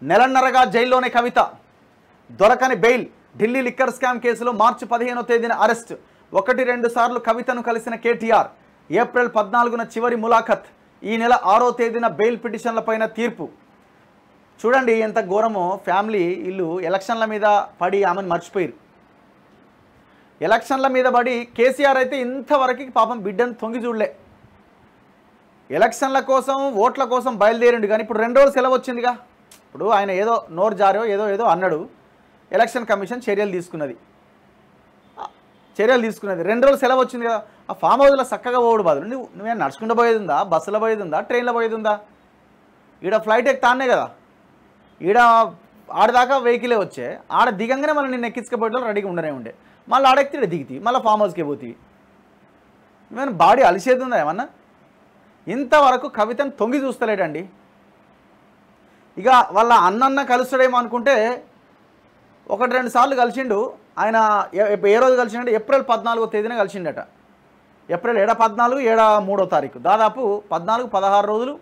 నెలన్నరగా జైల్లోనే కవిత, దొరకని bail. Delhi liquor scam కేసులో మార్చి 15వ తేదీన అరెస్ట్. 1-2 సార్లు కవితను కలిసిన కేటీఆర్. ఏప్రిల్ 14న చివరి ములాఖత్. ఈ నెల 6వ తేదీన బెయిల్ పిటిషన్లపైన తీర్పు. చూడండి ఎంత ఘోరమో. ఫ్యామిలీ ఇల్లు ఎలక్షన్ల మీద పడి ఆమెను మర్చిపోయారు. ఎలక్షన్ల మీద పడి కేసీఆర్ అయితే ఇంతవరకు పాపం బిడ్డను తొంగి చూడలే. ఎలక్షన్ల కోసం ఓట్ల కోసం బయలుదేరిండు, కానీ ఇప్పుడు 2 రోజులు సెలవు వచ్చిందిగా. ఇప్పుడు ఆయన ఏదో నోరు జారో ఏదో అన్నాడు. ఎలక్షన్ కమిషన్ చర్యలు తీసుకున్నది. 2 రోజులు సెలవు వచ్చింది కదా. ఆ ఫామ్ హౌస్లో చక్కగా పోవడు బదులు నువ్వేం నడుచుకుంటూ పోయేది ఉందా, బస్సులో పోయేది ఉందా, ట్రైన్లో పోయేది ఉందా? ఈడ ఫ్లైట్ ఎక్కుతానే కదా. ఈడ ఆడదాకా వెహికలే వచ్చే, ఆడ దిగంగానే మళ్ళీ నిన్ను ఎక్కించుకపోయేటోళ్ళు రెడీగా ఉండనే ఉండే. మళ్ళీ ఆడెక్కి ఈడ దిగితే మళ్ళీ ఫామ్ హౌస్కి పోతుంది. ఏమైనా బాడీ అలిసేది ఉందా ఏమన్నా? ఇంతవరకు కవితను తొంగి చూస్తలేడండి. ఇక వాళ్ళ అన్న కలుస్తాడేమో అనుకుంటే 1-2 సార్లు కలిసిండు. ఆయన ఏ రోజు కలిసిండే? ఏప్రిల్ 14వ తేదీన కలిసిండట. ఏప్రిల్ 14, 3వ తారీఖు. దాదాపు 14, 16 రోజులు,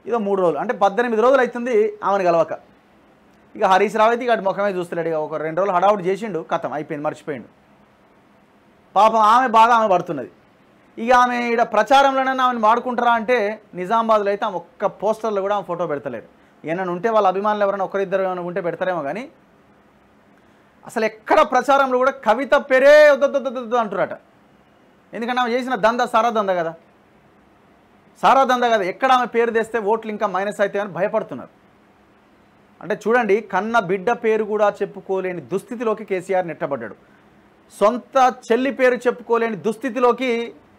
ఇదో 3 రోజులు, అంటే 18 రోజులు అవుతుంది ఆమెను కలవక. ఇక హరీష్ రావు అయితే ఇక ముఖమే చూస్తలేడు. ఇక 2 రోజులు హడావుడి చేసిండు, కథం అయిపోయింది, మర్చిపోయిండు. పాపం ఆమె బాధ ఆమె పడుతున్నది. ఇక ఆమె ఇక్కడ ప్రచారంలోనైనా ఆమెను వాడుకుంటారా అంటే నిజామాబాద్లో అయితే ఆమె ఒక్క పోస్టర్లో కూడా ఆమె ఫోటో పెడతలేరు. ఏమైనా ఉంటే వాళ్ళ అభిమానులు ఎవరైనా 1-2 ఏమైనా ఉంటే పెడతారేమో, కానీ అసలు ఎక్కడ ప్రచారంలో కూడా కవిత పేరే వద్దు అంటురట. ఎందుకంటే ఆమె చేసిన దందా సారా దందా కదా. ఎక్కడ ఆమె పేరు తెస్తే ఓట్లు ఇంకా మైనస్ అవుతాయని భయపడుతున్నారు. అంటే చూడండి, కన్న బిడ్డ పేరు కూడా చెప్పుకోలేని దుస్థితిలోకి కేసీఆర్ నెట్టబడ్డాడు. సొంత చెల్లి పేరు చెప్పుకోలేని దుస్థితిలోకి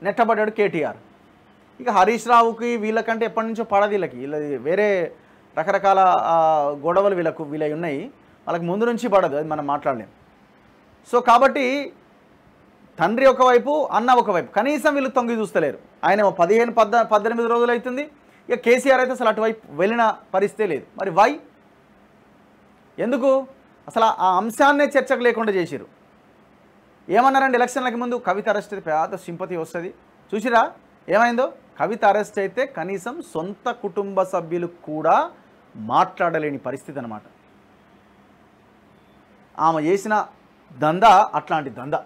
నెట్టబడ్డాడు కేటీఆర్. ఇక హరీష్ రావుకి వీళ్ళకంటే ఎప్పటి నుంచో పడదు. వీళ్ళకి వేరే రకరకాల గొడవలు వీళ్ళవి ఉన్నాయి. వాళ్ళకి ముందు నుంచి పడదు, అది మనం మాట్లాడలేం. సో కాబట్టి తండ్రి ఒకవైపు, అన్న ఒకవైపు, కనీసం వీళ్ళు తొంగి చూస్తలేరు. ఆయన 15-18 రోజులు అవుతుంది. ఇక కేసీఆర్ అయితే అసలు అటువైపు వెళ్ళిన పరిస్థితే లేదు. మరి వై? ఎందుకు? అసలు ఆ అంశాన్నే చర్చకు లేకుండా చేసిరు. ఏమన్నారండి ఎలక్షన్లకి ముందు? కవిత అరెస్ట్ అయితే పెద్ద సింపతి వస్తుంది. చూసిరా ఏమైందో? కవిత అరెస్ట్ అయితే కనీసం సొంత కుటుంబ సభ్యులు కూడా మాట్లాడలేని పరిస్థితి అన్నమాట. ఆమె చేసిన దందా అట్లాంటి దందా.